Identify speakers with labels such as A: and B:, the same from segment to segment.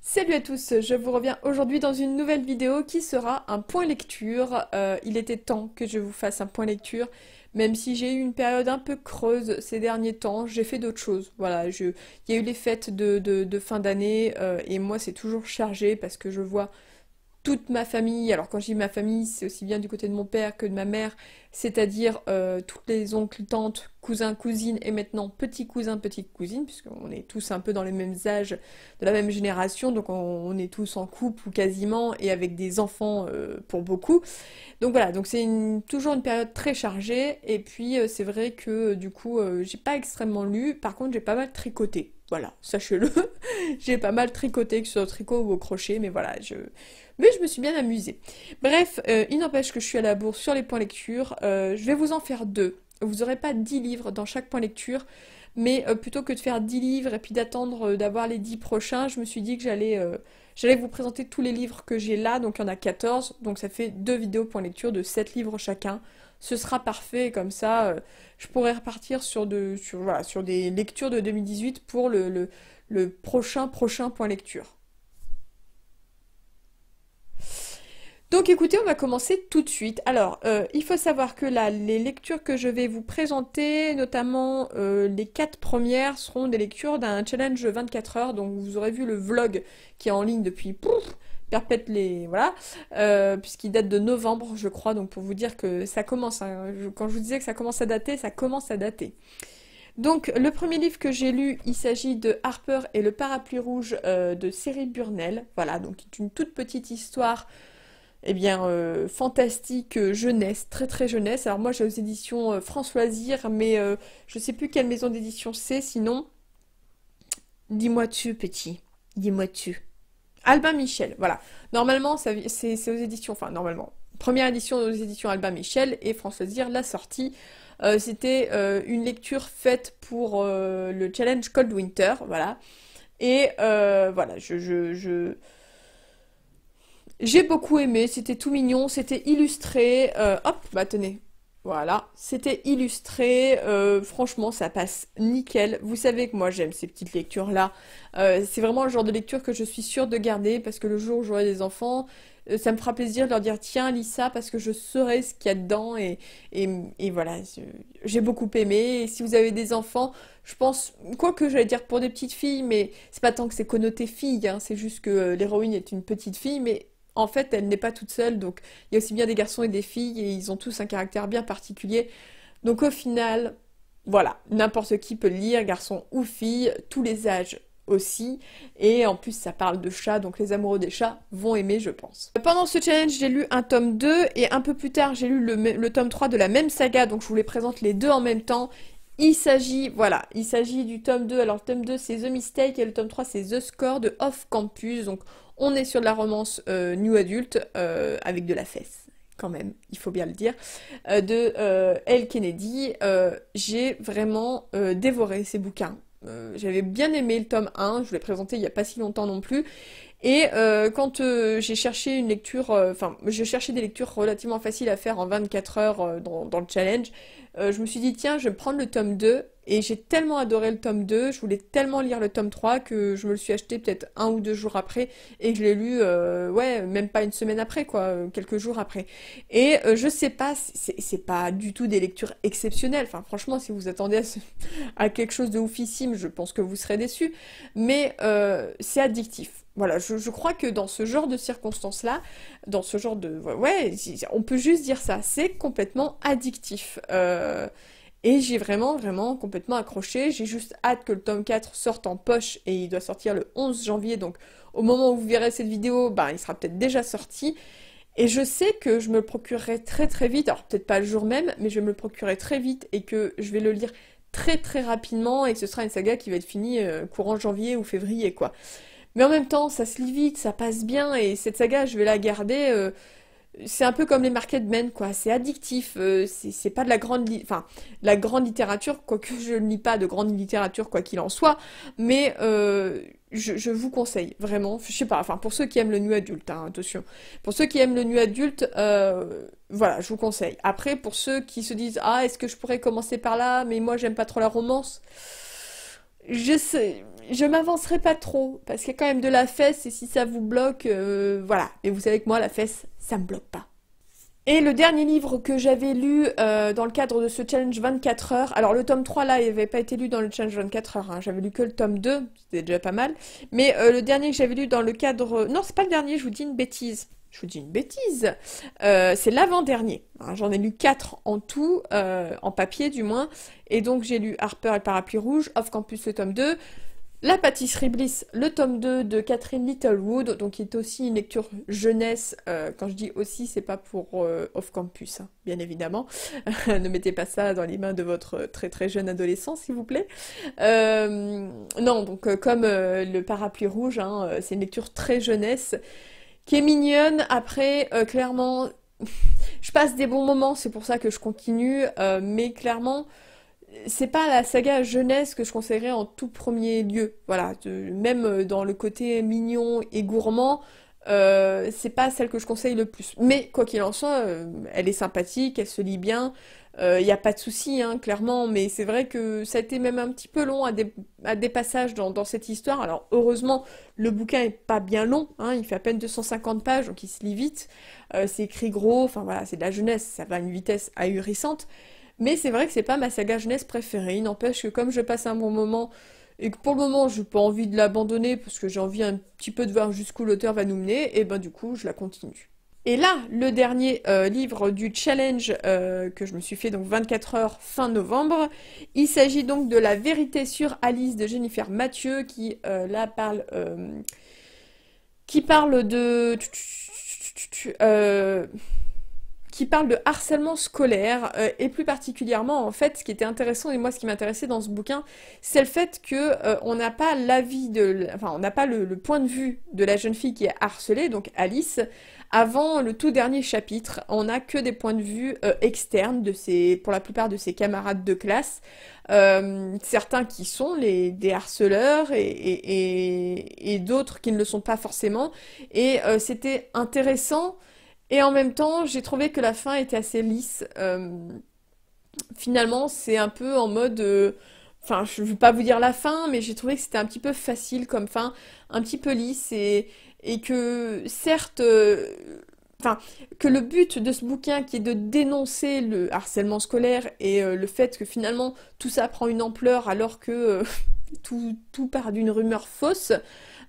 A: Salut à tous, je vous reviens aujourd'hui dans une nouvelle vidéo qui sera un point lecture. Il était temps que je vous fasse un point lecture, même si j'ai eu une période un peu creuse ces derniers temps, j'ai fait d'autres choses. Voilà, il y a eu les fêtes de fin d'année et moi c'est toujours chargé parce que je vois toute ma famille, alors quand je dis ma famille, c'est aussi bien du côté de mon père que de ma mère, c'est-à-dire tous les oncles, tantes, cousins, cousines et maintenant petits cousins, petites cousines, puisqu'on est tous un peu dans les mêmes âges, de la même génération, donc on est tous en couple ou quasiment, et avec des enfants pour beaucoup. Donc voilà, donc c'est toujours une période très chargée, et puis c'est vrai que du coup j'ai pas extrêmement lu, par contre j'ai pas mal tricoté. Voilà, sachez-le, j'ai pas mal tricoté, que ce soit au tricot ou au crochet, mais voilà, mais je me suis bien amusée. Bref, il n'empêche que je suis à la bourre sur les points lecture. Je vais vous en faire deux. Vous n'aurez pas 10 livres dans chaque point lecture, mais plutôt que de faire 10 livres et puis d'attendre d'avoir les 10 prochains, je me suis dit que j'allais vous présenter tous les livres que j'ai là, donc il y en a 14, donc ça fait deux vidéos point lecture de 7 livres chacun. Ce sera parfait, comme ça je pourrai repartir voilà, sur des lectures de 2018 pour le prochain point lecture. Donc écoutez, on va commencer tout de suite. Alors, il faut savoir que là, les lectures que je vais vous présenter, notamment les quatre premières, seront des lectures d'un challenge 24 heures. Donc vous aurez vu le vlog qui est en ligne depuis perpète les... Voilà, puisqu'il date de novembre, je crois. Donc pour vous dire que ça commence, hein. Quand je vous disais que ça commence à dater, ça commence à dater. Donc le premier livre que j'ai lu, il s'agit de Harper et le parapluie rouge de Cyril Burnell. Voilà, donc c'est une toute petite histoire eh bien, fantastique jeunesse, très très jeunesse. Alors moi j'ai aux éditions France Loisirs, mais je sais plus quelle maison d'édition c'est, sinon, dis-moi tu petit, dis-moi tu. Albin Michel, voilà. Normalement c'est aux éditions, enfin normalement, première édition aux éditions Albin Michel et France Loisirs l'a sortie. C'était une lecture faite pour le challenge Cold Winter, voilà. Et voilà, j'ai beaucoup aimé, c'était tout mignon, c'était illustré. Hop, bah tenez, voilà, c'était illustré. Franchement, ça passe nickel. Vous savez que moi j'aime ces petites lectures-là. C'est vraiment le genre de lecture que je suis sûre de garder parce que le jour où j'aurai des enfants, ça me fera plaisir de leur dire tiens, lis ça parce que je saurai ce qu'il y a dedans et voilà, j'ai beaucoup aimé. Et si vous avez des enfants, je pense, quoi que j'allais dire pour des petites filles, mais c'est pas tant que c'est connoté fille, hein, c'est juste que l'héroïne est une petite fille, mais en fait, elle n'est pas toute seule, donc il y a aussi bien des garçons et des filles, et ils ont tous un caractère bien particulier. Donc au final, voilà, n'importe qui peut le lire, garçon ou fille, tous les âges aussi, et en plus ça parle de chats, donc les amoureux des chats vont aimer, je pense. Pendant ce challenge, j'ai lu un tome 2, et un peu plus tard, j'ai lu le tome 3 de la même saga, donc je vous les présente les deux en même temps. Il s'agit du tome 2. Alors, le tome 2, c'est The Mistake et le tome 3, c'est The Score de Off Campus. Donc, on est sur de la romance new adulte avec de la fesse, quand même, il faut bien le dire, de Elle Kennedy. J'ai vraiment dévoré ces bouquins. J'avais bien aimé le tome 1, je vous l'ai présenté il n'y a pas si longtemps non plus. Et quand j'ai cherché une lecture, enfin, j'ai cherché des lectures relativement faciles à faire en 24 heures dans le challenge, je me suis dit, tiens, je vais me prendre le tome 2, et j'ai tellement adoré le tome 2, je voulais tellement lire le tome 3 que je me le suis acheté peut-être un ou deux jours après, et que je l'ai lu, ouais, même pas une semaine après, quoi, quelques jours après. Et je sais pas, c'est pas du tout des lectures exceptionnelles, enfin, franchement, si vous attendez à quelque chose de oufissime, je pense que vous serez déçus, mais c'est addictif. Voilà, je crois que dans ce genre de circonstances-là, dans ce genre de... Ouais, on peut juste dire ça, c'est complètement addictif. Et j'ai vraiment complètement accroché. J'ai juste hâte que le tome 4 sorte en poche et il doit sortir le 11 janvier. Donc au moment où vous verrez cette vidéo, ben, il sera peut-être déjà sorti. Et je sais que je me le procurerai très très vite. Alors peut-être pas le jour même, mais je vais me le procurer très vite et que je vais le lire très très rapidement et que ce sera une saga qui va être finie courant janvier ou février, quoi. Mais en même temps, ça se lit vite, ça passe bien, et cette saga, je vais la garder. C'est un peu comme les Market Men, quoi. C'est addictif. C'est pas de la enfin, la grande littérature, quoique je ne lis pas de grande littérature, quoi qu'il en soit. Mais je vous conseille, vraiment. Je sais pas, enfin, pour ceux qui aiment le nu adulte, hein, attention. Pour ceux qui aiment le nu adulte, voilà, je vous conseille. Après, pour ceux qui se disent, ah, est-ce que je pourrais commencer par là, mais moi, j'aime pas trop la romance. Je sais, je m'avancerai pas trop, parce qu'il y a quand même de la fesse, et si ça vous bloque, voilà. Et vous savez que moi, la fesse, ça me bloque pas. Et le dernier livre que j'avais lu dans le cadre de ce challenge 24 heures, alors le tome 3 là, il n'avait pas été lu dans le challenge 24 heures, hein, j'avais lu que le tome 2, c'était déjà pas mal, mais le dernier que j'avais lu dans le cadre... Non, c'est pas le dernier, je vous dis une bêtise. Je vous dis une bêtise. C'est l'avant-dernier. Hein, j'en ai lu 4 en tout, en papier du moins, et donc j'ai lu Harper et le parapluie rouge, Off Campus le tome 2, la pâtisserie Bliss, le tome 2 de Catherine Littlewood, donc qui est aussi une lecture jeunesse. Quand je dis aussi, c'est pas pour off-campus, hein, bien évidemment. Ne mettez pas ça dans les mains de votre très très jeune adolescent, s'il vous plaît. Non, donc comme le parapluie rouge, hein, c'est une lecture très jeunesse, qui est mignonne. Après, clairement, je passe des bons moments, c'est pour ça que je continue, mais clairement c'est pas la saga jeunesse que je conseillerais en tout premier lieu. Voilà, même dans le côté mignon et gourmand, c'est pas celle que je conseille le plus. Mais quoi qu'il en soit, elle est sympathique, elle se lit bien. Il n'y a pas de souci, hein, clairement, mais c'est vrai que ça a été même un petit peu long à des passages dans cette histoire. Alors heureusement, le bouquin est pas bien long, hein, il fait à peine 250 pages, donc il se lit vite. C'est écrit gros, enfin voilà, c'est de la jeunesse, ça va à une vitesse ahurissante. Mais c'est vrai que c'est pas ma saga jeunesse préférée. Il n'empêche que comme je passe un bon moment et que pour le moment j'ai pas envie de l'abandonner parce que j'ai envie un petit peu de voir jusqu'où l'auteur va nous mener, et ben du coup je la continue. Et là, le dernier livre du challenge que je me suis fait, donc 24 heures fin novembre, il s'agit donc de La vérité sur Alice de Jennifer Mathieu là qui parle de... qui parle de harcèlement scolaire, et plus particulièrement, en fait, ce qui était intéressant, et moi ce qui m'intéressait dans ce bouquin, c'est le fait que on n'a pas l'avis enfin, on n'a pas le point de vue de la jeune fille qui est harcelée, donc Alice, avant le tout dernier chapitre. On n'a que des points de vue externes pour la plupart de ses camarades de classe, certains qui sont des harceleurs et d'autres qui ne le sont pas forcément, et c'était intéressant. Et en même temps, j'ai trouvé que la fin était assez lisse. Finalement, c'est un peu en mode... Enfin, je ne veux pas vous dire la fin, mais j'ai trouvé que c'était un petit peu facile comme fin, un petit peu lisse, et que certes... Enfin, que le but de ce bouquin qui est de dénoncer le harcèlement scolaire et le fait que finalement tout ça prend une ampleur alors que tout part d'une rumeur fausse,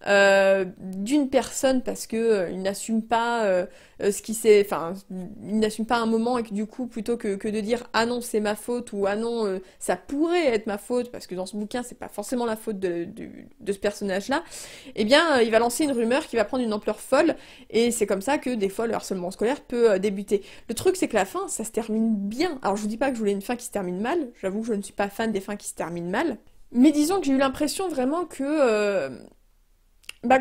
A: d'une personne parce que il n'assume pas ce qui s'est, enfin, il n'assume pas un moment, et que du coup, plutôt que de dire ah non c'est ma faute, ou ah non ça pourrait être ma faute, parce que dans ce bouquin c'est pas forcément la faute de ce personnage-là, eh bien il va lancer une rumeur qui va prendre une ampleur folle, et c'est comme ça que des fois le harcèlement scolaire peut débuter. Le truc c'est que la fin ça se termine bien. Alors je vous dis pas que je voulais une fin qui se termine mal, j'avoue que je ne suis pas fan des fins qui se terminent mal, mais disons que j'ai eu l'impression vraiment que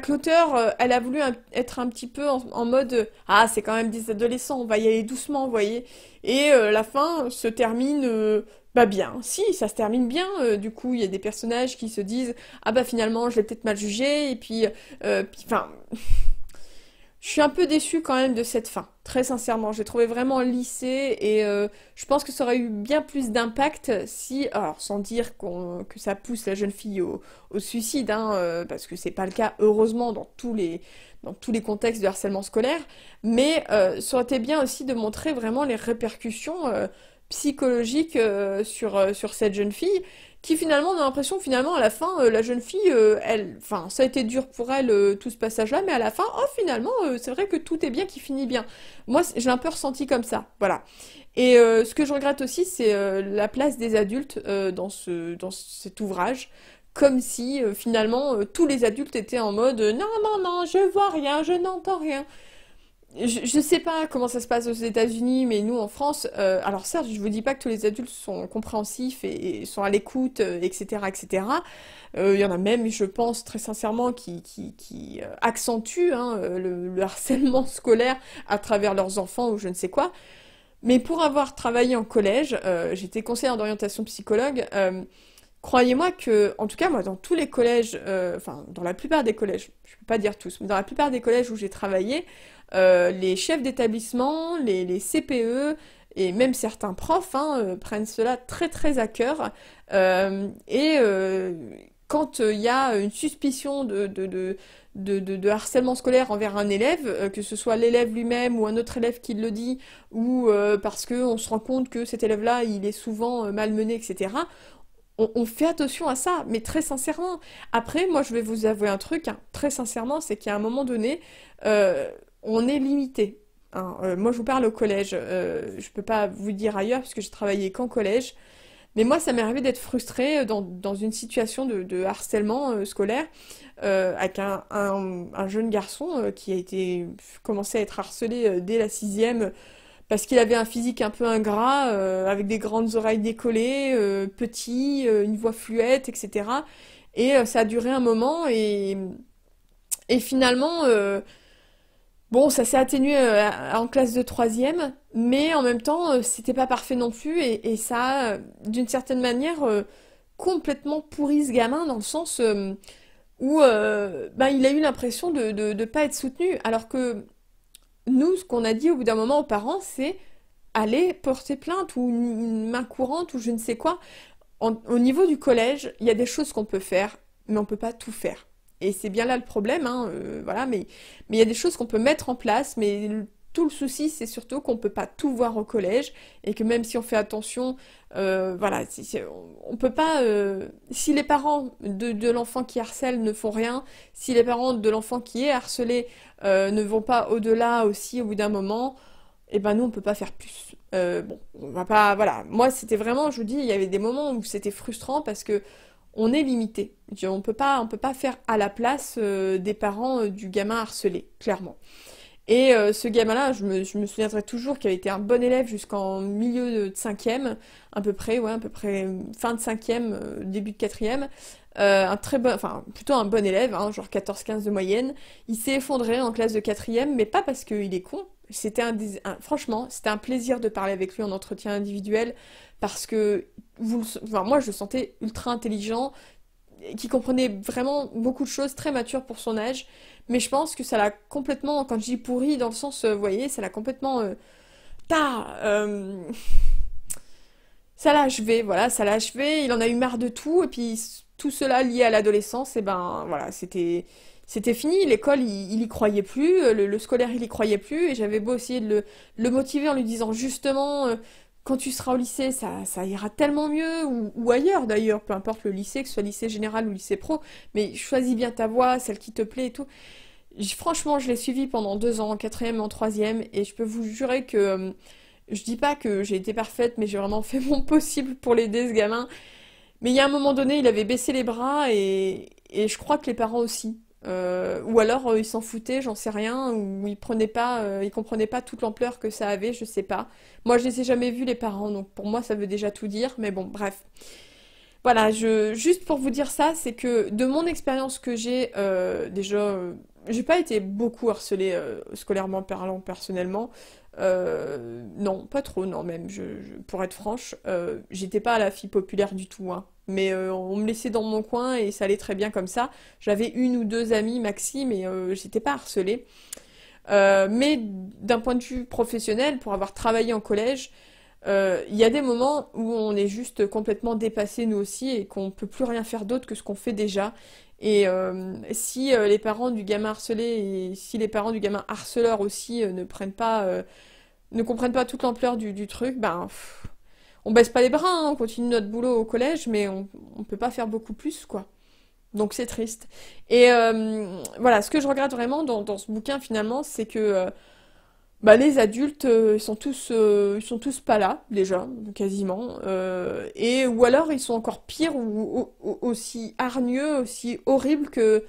A: l'auteur, elle a voulu être un petit peu en mode ah, c'est quand même des adolescents, on va y aller doucement, vous voyez. Et la fin se termine bah bien. Si, ça se termine bien. Du coup, il y a des personnages qui se disent ah bah finalement, je l'ai peut-être mal jugé. Et puis, enfin, je suis un peu déçue quand même de cette fin. Très sincèrement, j'ai trouvé vraiment lissée, et je pense que ça aurait eu bien plus d'impact si, alors sans dire que ça pousse la jeune fille au suicide, hein, parce que c'est pas le cas heureusement dans tous les contextes de harcèlement scolaire, mais ça aurait été bien aussi de montrer vraiment les répercussions psychologiques sur cette jeune fille, qui finalement, on a l'impression que finalement, à la fin, la jeune fille, enfin, ça a été dur pour elle, tout ce passage-là, mais à la fin, oh, finalement, c'est vrai que tout est bien qui finit bien. Moi, j'ai un peu ressenti comme ça, voilà. Et ce que je regrette aussi, c'est la place des adultes dans cet ouvrage. Comme si, finalement, tous les adultes étaient en mode non, non, non, je vois rien, je n'entends rien. Je sais pas comment ça se passe aux États-Unis, mais nous en France, alors certes, je vous dis pas que tous les adultes sont compréhensifs et sont à l'écoute, etc., etc. Il y en a même, je pense très sincèrement, qui accentuent, hein, le harcèlement scolaire à travers leurs enfants ou je ne sais quoi. Mais pour avoir travaillé en collège, j'étais conseillère d'orientation psychologue. Croyez-moi que, en tout cas, moi, dans tous les collèges, enfin, dans la plupart des collèges, je peux pas dire tous, mais dans la plupart des collèges où j'ai travaillé, les chefs d'établissement, les CPE et même certains profs, hein, prennent cela très très à cœur, et quand il y a une suspicion de harcèlement scolaire envers un élève, que ce soit l'élève lui-même ou un autre élève qui le dit, ou parce qu'on se rend compte que cet élève-là, il est souvent malmené, etc., on fait attention à ça, mais très sincèrement. Après, moi, je vais vous avouer un truc, hein, très sincèrement, c'est qu'à un moment donné, euh, on est limité. Hein. Moi, je vous parle au collège. Je peux pas vous dire ailleurs, puisque j'ai travaillé qu'en collège. Mais moi, ça m'est arrivé d'être frustrée dans une situation de harcèlement scolaire avec un jeune garçon qui a été commencé à être harcelé dès la sixième parce qu'il avait un physique un peu ingrat, avec des grandes oreilles décollées, petit, une voix fluette, etc. Et ça a duré un moment et finalement, bon, ça s'est atténué en classe de troisième, mais en même temps, c'était pas parfait non plus et ça a, d'une certaine manière, complètement pourri ce gamin dans le sens où ben, il a eu l'impression de pas être soutenu, alors que nous, ce qu'on a dit au bout d'un moment aux parents, c'est aller porter plainte ou une main courante ou je ne sais quoi. Au niveau du collège, il y a des choses qu'on peut faire, mais on peut pas tout faire. Et c'est bien là le problème, hein, voilà, mais il y a des choses qu'on peut mettre en place, mais tout le souci, c'est surtout qu'on peut pas tout voir au collège, et que même si on fait attention, voilà, on peut pas, si les parents de l'enfant qui harcèle ne font rien, si les parents de l'enfant qui est harcelé ne vont pas au-delà aussi au bout d'un moment, et ben nous on peut pas faire plus. Bon, on va pas, voilà. Moi c'était vraiment, je vous dis, il y avait des moments où c'était frustrant parce que on est limité. On peut pas faire à la place des parents du gamin harcelé, clairement. Et ce gamin-là, je me souviendrai toujours qu'il avait été un bon élève jusqu'en milieu de cinquième, à peu près, ouais, à peu près fin de cinquième, début de quatrième. Un très bon, enfin plutôt un bon élève, hein, genre 14-15 de moyenne. Il s'est effondré en classe de quatrième, mais pas parce qu'il est con. Franchement, c'était un plaisir de parler avec lui en entretien individuel parce que enfin, moi je le sentais ultra intelligent, qui comprenait vraiment beaucoup de choses, très mature pour son âge. Mais je pense que ça l'a complètement, quand je dis pourri, dans le sens, vous voyez, ça l'a complètement, ta, ça l'a achevé, voilà, ça l'a achevé. Il en a eu marre de tout, et puis tout cela lié à l'adolescence, et ben voilà, c'était fini. L'école, il y croyait plus, le scolaire, il y croyait plus, et j'avais beau essayer de le motiver en lui disant justement, quand tu seras au lycée, ça ira tellement mieux, ou ailleurs d'ailleurs, peu importe le lycée, que ce soit lycée général ou lycée pro, mais choisis bien ta voie, celle qui te plaît et tout. Franchement, je l'ai suivi pendant 2 ans, en quatrième, en troisième, et je peux vous jurer que je dis pas que j'ai été parfaite, mais j'ai vraiment fait mon possible pour l'aider, ce gamin. Mais il y a un moment donné, il avait baissé les bras, et je crois que les parents aussi. Ou alors ils s'en foutaient, j'en sais rien, ou ils comprenaient pas toute l'ampleur que ça avait, je sais pas. Moi, je les ai jamais vus les parents, donc pour moi ça veut déjà tout dire. Mais bon, bref. Voilà, juste pour vous dire ça, c'est que de mon expérience que j'ai, déjà, j'ai pas été beaucoup harcelée scolairement parlant personnellement. Non, pas trop, non même. Pour être franche, j'étais pas la fille populaire du tout, hein. Mais on me laissait dans mon coin et ça allait très bien comme ça. J'avais une ou deux amies maxi, mais j'étais pas harcelée. Mais d'un point de vue professionnel, pour avoir travaillé en collège, il y a des moments où on est juste complètement dépassé nous aussi et qu'on peut plus rien faire d'autre que ce qu'on fait déjà. Et si les parents du gamin harcelé et si les parents du gamin harceleur aussi ne comprennent pas toute l'ampleur du truc, ben on baisse pas les bras, hein, on continue notre boulot au collège, mais on peut pas faire beaucoup plus, quoi. Donc c'est triste. Et voilà, ce que je regrette vraiment dans ce bouquin finalement, c'est que bah, les adultes, ils sont tous pas là, déjà, quasiment. Et, ou alors, ils sont encore pires ou aussi hargneux, aussi horribles que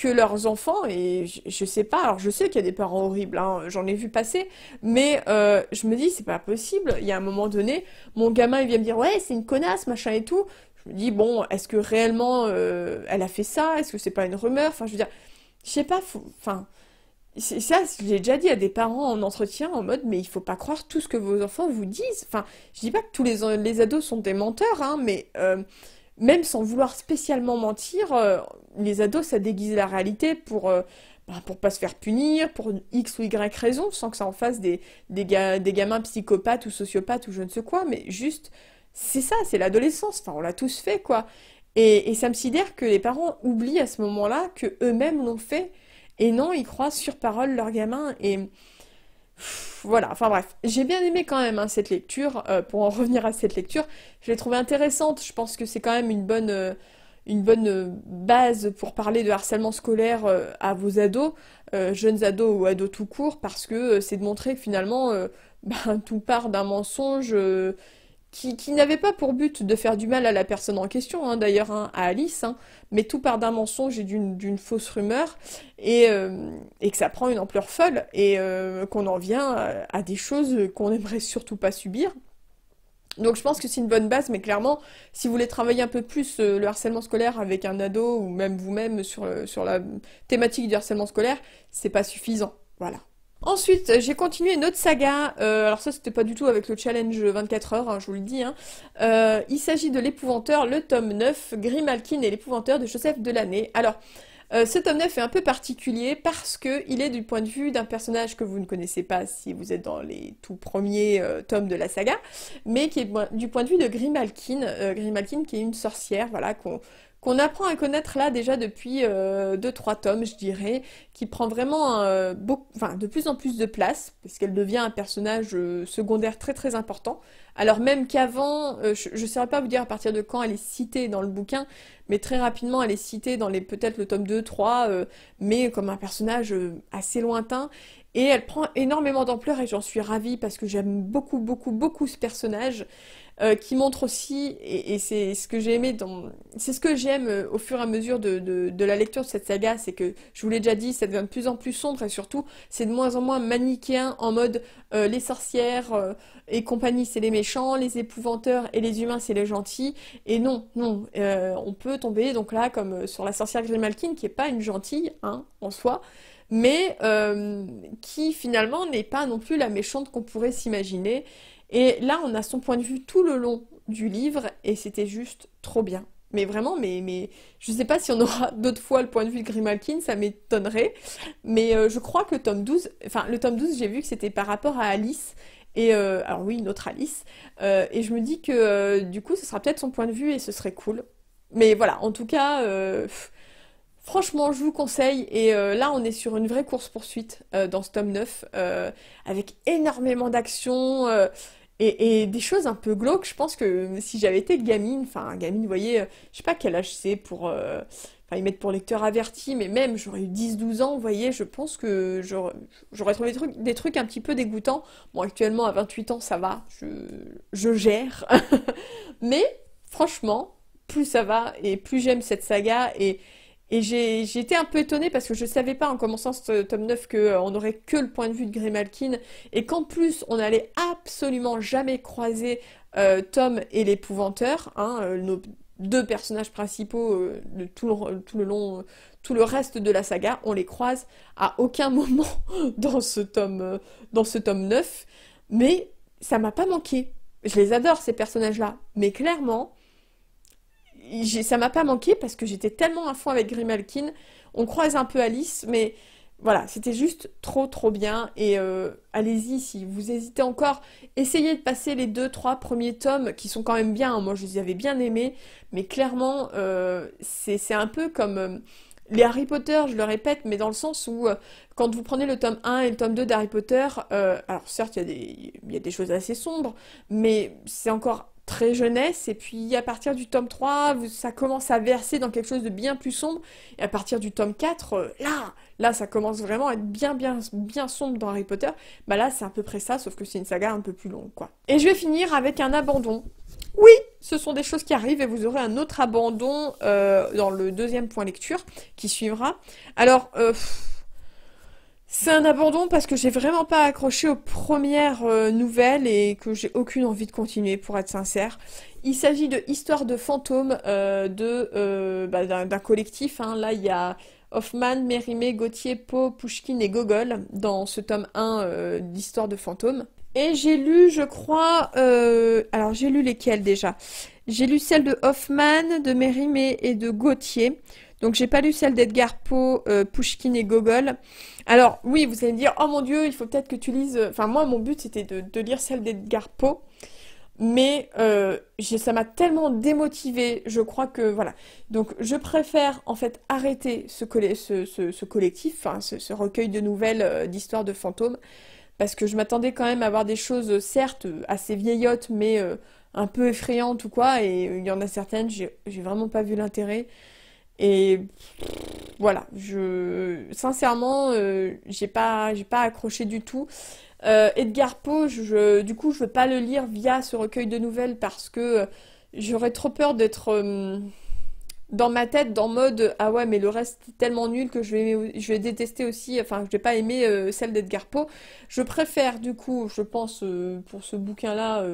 A: leurs enfants. Et je sais pas, alors je sais qu'il y a des parents horribles, hein, j'en ai vu passer. Mais je me dis, c'est pas possible. Il y a un moment donné, mon gamin, il vient me dire, ouais, c'est une connasse, machin et tout. Je me dis, bon, est-ce que réellement, elle a fait ça? Est-ce que c'est pas une rumeur? Enfin, je veux dire, je sais pas, enfin... C'est ça, j'ai déjà dit à des parents en entretien en mode, mais il faut pas croire tout ce que vos enfants vous disent. Enfin, je dis pas que tous les ados sont des menteurs, hein, mais même sans vouloir spécialement mentir, les ados ça déguise la réalité pour pas se faire punir, pour une X ou Y raison, sans que ça en fasse des gamins psychopathes ou sociopathes ou je ne sais quoi, mais juste, c'est ça, c'est l'adolescence. Enfin, on l'a tous fait, quoi. Et ça me sidère que les parents oublient à ce moment-là que eux-mêmes l'ont fait. Et non, ils croient sur parole leur gamin. Et voilà, enfin bref. J'ai bien aimé quand même hein, cette lecture. Pour en revenir à cette lecture, je l'ai trouvée intéressante. Je pense que c'est quand même une bonne base pour parler de harcèlement scolaire à vos ados, jeunes ados ou ados tout court, parce que c'est de montrer que finalement, ben, tout part d'un mensonge qui n'avait pas pour but de faire du mal à la personne en question, hein, d'ailleurs, hein, à Alice, hein, mais tout part d'un mensonge et d'une fausse rumeur, et que ça prend une ampleur folle, et qu'on en vient à des choses qu'on n'aimerait surtout pas subir. Donc je pense que c'est une bonne base, mais clairement, si vous voulez travailler un peu plus le harcèlement scolaire avec un ado, ou même vous-même sur la thématique du harcèlement scolaire, c'est pas suffisant. Voilà. Ensuite, j'ai continué une autre saga. Alors ça, c'était pas du tout avec le challenge 24 heures, hein, je vous le dis. Hein. Il s'agit de l'épouvanteur, le tome 9, Grimalkin et l'épouvanteur de Joseph Delaney. Alors, ce tome 9 est un peu particulier parce que il est du point de vue d'un personnage que vous ne connaissez pas si vous êtes dans les tout premiers tomes de la saga, mais qui est du point de vue de Grimalkin. Grimalkin qui est une sorcière, voilà, qu'on apprend à connaître là déjà depuis deux trois tomes, je dirais, qui prend vraiment enfin, de plus en plus de place, parce qu'elle devient un personnage secondaire très très important. Alors même qu'avant, je ne saurais pas vous dire à partir de quand elle est citée dans le bouquin, mais très rapidement elle est citée dans les peut-être le tome 2, 3, mais comme un personnage assez lointain. Et elle prend énormément d'ampleur et j'en suis ravie parce que j'aime beaucoup, beaucoup, beaucoup ce personnage qui montre aussi, et c'est ce que j'ai aimé c'est ce que j'aime au fur et à mesure de la lecture de cette saga, c'est que, je vous l'ai déjà dit, ça devient de plus en plus sombre et surtout, c'est de moins en moins manichéen en mode les sorcières et compagnie, c'est les méchants, les épouvanteurs et les humains, c'est les gentils. Et non, non, on peut tomber donc là comme sur la sorcière Grimalkin, qui est pas une gentille, hein, en soi, mais qui finalement n'est pas non plus la méchante qu'on pourrait s'imaginer. Et là, on a son point de vue tout le long du livre, et c'était juste trop bien. Mais vraiment, mais je sais pas si on aura d'autres fois le point de vue de Grimalkin, ça m'étonnerait. Mais je crois que le tome 12, j'ai vu que c'était par rapport à Alice. Et alors oui, une autre Alice. Et je me dis que du coup, ce sera peut-être son point de vue et ce serait cool. Mais voilà, en tout cas, franchement, je vous conseille. Et là, on est sur une vraie course-poursuite dans ce tome 9, avec énormément d'action. Et des choses un peu glauques, je pense que si j'avais été gamine, vous voyez, je sais pas quel âge c'est pour... Enfin, ils mettent pour lecteur averti, mais même, j'aurais eu 10 12 ans, vous voyez, je pense que j'aurais trouvé des trucs un petit peu dégoûtants. Bon, actuellement, à 28 ans, ça va, je gère. Mais, franchement, plus ça va, et plus j'aime cette saga, et j'ai été un peu étonnée parce que je savais pas en commençant ce tome 9 que on n'aurait que le point de vue de Grimalkin et qu'en plus on allait absolument jamais croiser Tom et l'épouvanteur, hein, nos deux personnages principaux de tout le long, tout le reste de la saga, on les croise à aucun moment dans ce tome 9, mais ça m'a pas manqué. Je les adore ces personnages-là, mais clairement ça m'a pas manqué parce que j'étais tellement à fond avec Grimalkin. On croise un peu Alice, mais voilà, c'était juste trop trop bien. Et allez-y, si vous hésitez encore, essayez de passer les deux trois premiers tomes qui sont quand même bien, hein. Moi, je les avais bien aimés, mais clairement, c'est un peu comme les Harry Potter, je le répète, mais dans le sens où quand vous prenez le tome 1 et le tome 2 d'Harry Potter, alors certes, il y a des choses assez sombres, mais c'est encore très jeunesse, et puis à partir du tome 3, ça commence à verser dans quelque chose de bien plus sombre, et à partir du tome 4, là, ça commence vraiment à être bien, bien, bien sombre dans Harry Potter. Bah là, c'est à peu près ça, sauf que c'est une saga un peu plus longue, quoi. Et je vais finir avec un abandon. Oui, ce sont des choses qui arrivent, et vous aurez un autre abandon dans le deuxième point lecture qui suivra. Alors, c'est un abandon parce que j'ai vraiment pas accroché aux premières nouvelles et que j'ai aucune envie de continuer, pour être sincère. Il s'agit de Histoire de fantômes d'un collectif, hein. Là, il y a Hoffman, Mérimée, Gauthier, Poe, Pushkin et Gogol dans ce tome 1 d'Histoire de fantômes. Et j'ai lu, je crois... alors, j'ai lu lesquelles déjà? J'ai lu celle de Hoffman, de Mérimée et de Gauthier. Donc, j'ai pas lu celle d'Edgar Poe, Pushkin et Gogol. Alors, oui, vous allez me dire, oh mon Dieu, il faut peut-être que tu lises... Enfin, moi, mon but, c'était de lire celle d'Edgar Poe. mais ça m'a tellement démotivée, je crois que voilà. Donc je préfère en fait arrêter ce collectif, enfin ce recueil de nouvelles d'histoires de fantômes, parce que je m'attendais quand même à voir des choses, certes, assez vieillottes, mais un peu effrayantes ou quoi, et il y en a certaines, j'ai vraiment pas vu l'intérêt. Et voilà, sincèrement, j'ai pas accroché du tout. Edgar Poe, du coup, je veux pas le lire via ce recueil de nouvelles parce que j'aurais trop peur d'être dans ma tête, dans mode ah ouais, mais le reste est tellement nul que je vais détester aussi, enfin, je vais pas aimer celle d'Edgar Poe. Je préfère, du coup, je pense, pour ce bouquin-là,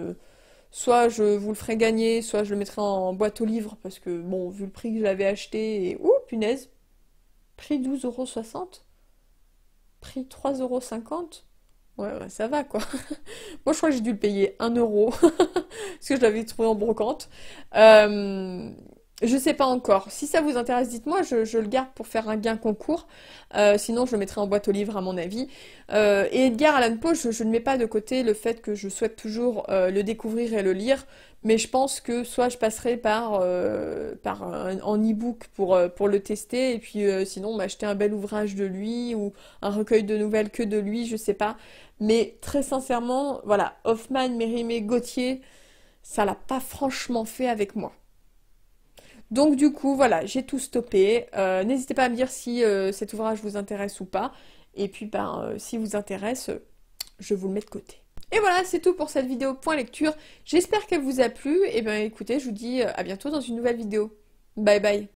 A: soit je vous le ferai gagner, soit je le mettrai en boîte aux livres parce que, bon, vu le prix que je l'avais acheté, et ouh, punaise, prix 12,60 €, prix 3,50 €. Ouais, ouais, ça va quoi. Moi, je crois que j'ai dû le payer 1 € parce que je l'avais trouvé en brocante. Euh, je sais pas encore. Si ça vous intéresse, dites-moi, je le garde pour faire un gain concours. Sinon, je le mettrai en boîte aux livres, à mon avis. Et Edgar Allan Poe, je ne mets pas de côté le fait que je souhaite toujours le découvrir et le lire. Mais je pense que soit je passerai en e-book pour le tester, et puis sinon m'acheter un bel ouvrage de lui ou un recueil de nouvelles que de lui, je sais pas. Mais très sincèrement, voilà, Hoffman, Mérimée, Gauthier, ça l'a pas franchement fait avec moi. Donc du coup, voilà, j'ai tout stoppé. N'hésitez pas à me dire si cet ouvrage vous intéresse ou pas. Et puis, ben, s'il vous intéresse, je vous le mets de côté. Et voilà, c'est tout pour cette vidéo point lecture. J'espère qu'elle vous a plu. Et ben écoutez, je vous dis à bientôt dans une nouvelle vidéo. Bye bye.